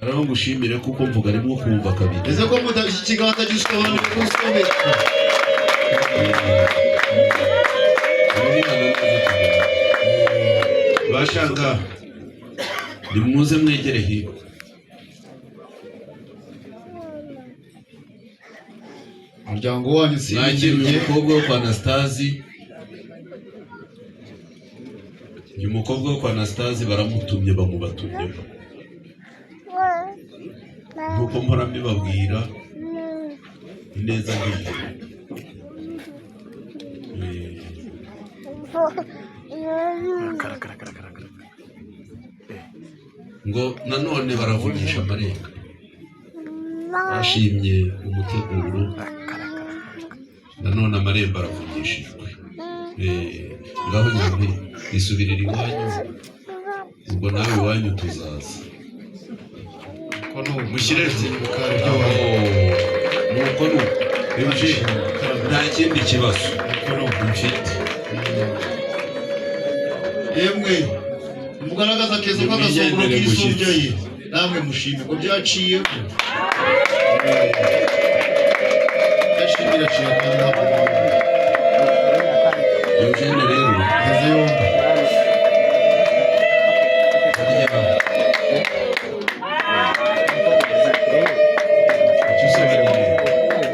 araho ngushimire kuko mvuga arimo kumva kabiri ese ko mudashyi kiganza gisobanura kusomeka bashanga nimuze mwegere hino umuryango wanyu mwakira umukobwa wo kwa Anastasi uyu mukobwa wo kwa Anastasi baramutumye bamubatumyeho nkuko mpora mbibabwira ineza ngiye ngo nanone baravugisha amarenga bashimye umuteguro nanone amarembo aravugishijwe ngaho nyine isubirira iwanyu ubwo nawe iwanyu tuzaza mushyire nuko nta kindi kibazo mfite yemwe mugaragaza kezo k'agasongoro k'isubyaye namwe mushime ko byaciye yashimira ciye kandi Eugene rero azeyomba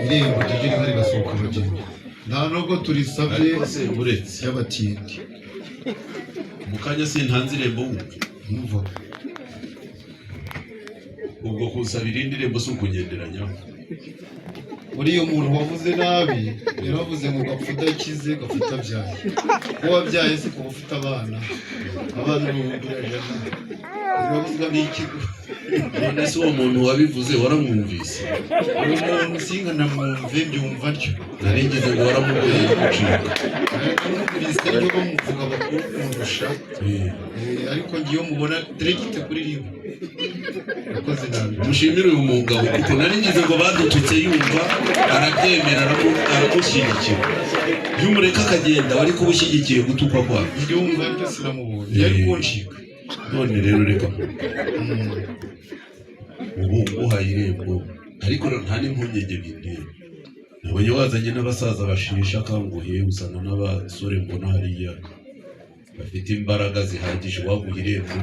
irembo tugire hari gasohoka bagenda nta nubwo turisabye uretse y'abatindi mukanya sintanze irembo umva ubwo kusabira indi rembo si ukugenderanyaho uriyo muntu wavuze nabi yaravuze ngo gapfa udakize gapfa utabyaye uwo wabyaye se kuba ufite abana n'ubumbirajana urabuzwa n'ikigo none se uwo muntu wabivuze waramwumvise uwo muntu singa namwumve mbyumva atyo narigeze ngo waramugoye gucika namubwiriza ariko bamuvuga bakuru kumurusha ariko ngiye mubona diregite kuri rimwe yakoze nabi mushimire uyu mugabo kuko narigeze ngo badututse yumva arabyemera aramushyigikira iyo umureka akagenda wari kuba ushyigikiye gutukwa kwawe mbyumva ariko sinamubonye yari kuncika none rero reka ubu uhaye irembo ariko nta n'impungenge bintera nabonye wazanye n'abasaza bashisha akanguhe usanga n'abasore mbona hariya bafite imbaraga zihagije waguha irembo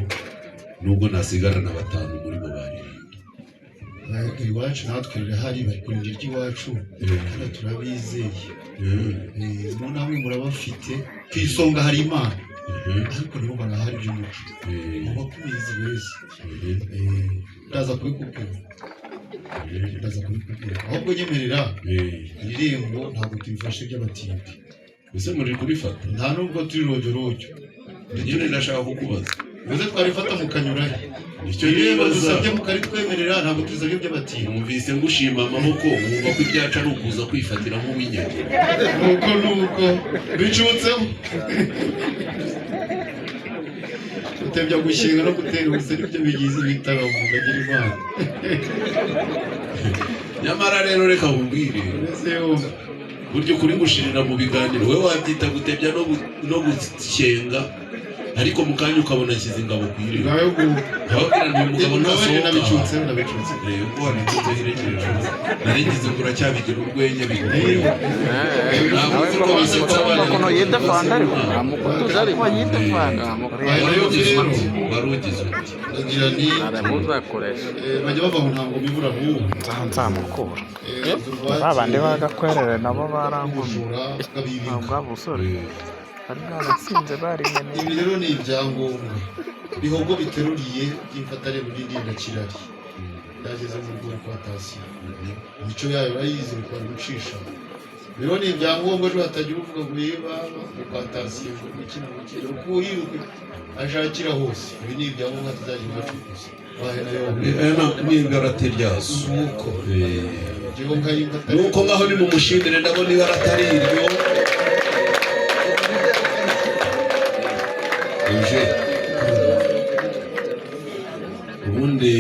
nubwo nasigarana batanu muri bo baririmba iwacu natwe rirahari bari kurindira iry'iwacu kandi turabizeye mu namwe murabafite ku isonga hari imana ariko nibo barahari by'umuco abakubizi beza ndaza kubikubwira ahubwo nyemerera irembo ntabwo tubifashe by'abatindi ese muri kurifata nta nubwo turi rojyorojyo nyine ndashaka kukubaza uze twarifata mukanyurahe nicyo irembo dusabye mukaritwemerera ntabwo tuzabye by'abatindi numvise ngushima amaboko mwumva ko ibyacu ari ukuza kwifatira nk'uw'inyama nuko bicutseho utebya gushinga no gutera ubuse nibyo bigize ibitaramo ukagira imana nyamara rero reka nkubwire buryo kuri gushirira mu biganiro we wabyita gutebya no gushyenga ariko mu kanya ukabona akiza ingabo ku irembo ababwira ni umugabo ntasohoka nabicutse uko wabitutse hirekereje naringize ngo uracyabigira urwenya biguye ntabwo uzi ko basetsa abana ukuntu yidefanda ariko tuzi ariko yidefanda warugize uti agira ni aramuzakoresha bajya bavaho ntabwo bibura nk'ubu nzamukura babandi bagakwerere nabo barankujura ntabwo abusore bari baratsinze barimenye ibi rero ni ibyangombwa bihogo biteruriye by'imfatare burindi ndakirari byageze mu rwego rwa tasiyo imico yayo urayizi bikwari gucisha rero ni ibyangombwa ejo hatagira uvuga ngo yeba kwa tasiyo ngo gukina uko yiruka ashakira hose ibi ni ibyangombwa tuzajya bacukuza n'ibarate ryazo nuko ngaho ni mu mushimire ndabona ibarate ari iryo ubundi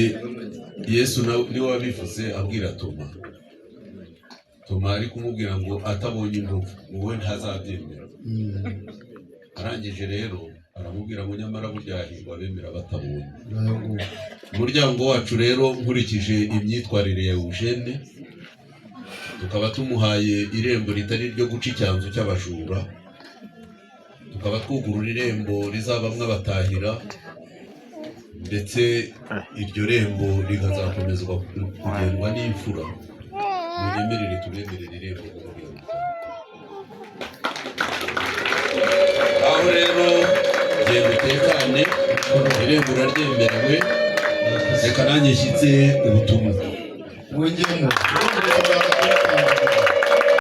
Yesu niwe wabivuze abwira Toma ari kumubwira ngo atabonye inkovu wowe ntazabyemera arangije rero aramubwira ngo nyamara burya hahirwa abemera batabonye umuryango wacu rero nkurikije imyitwarire ya Eugene tukaba tumuhaye irembo ritari ryo guca icyanzu cy'abajura, tukaba twugurura irembo rizabamwe abatahira, ndetse iryo rembo rikazakomezwa kugendwa n'imfura. Munyemerere tubemerere irembo aho rero genda utekane, irembo uraryemerewe. Reka nanjye nshyitse ubutumwa. Wongemo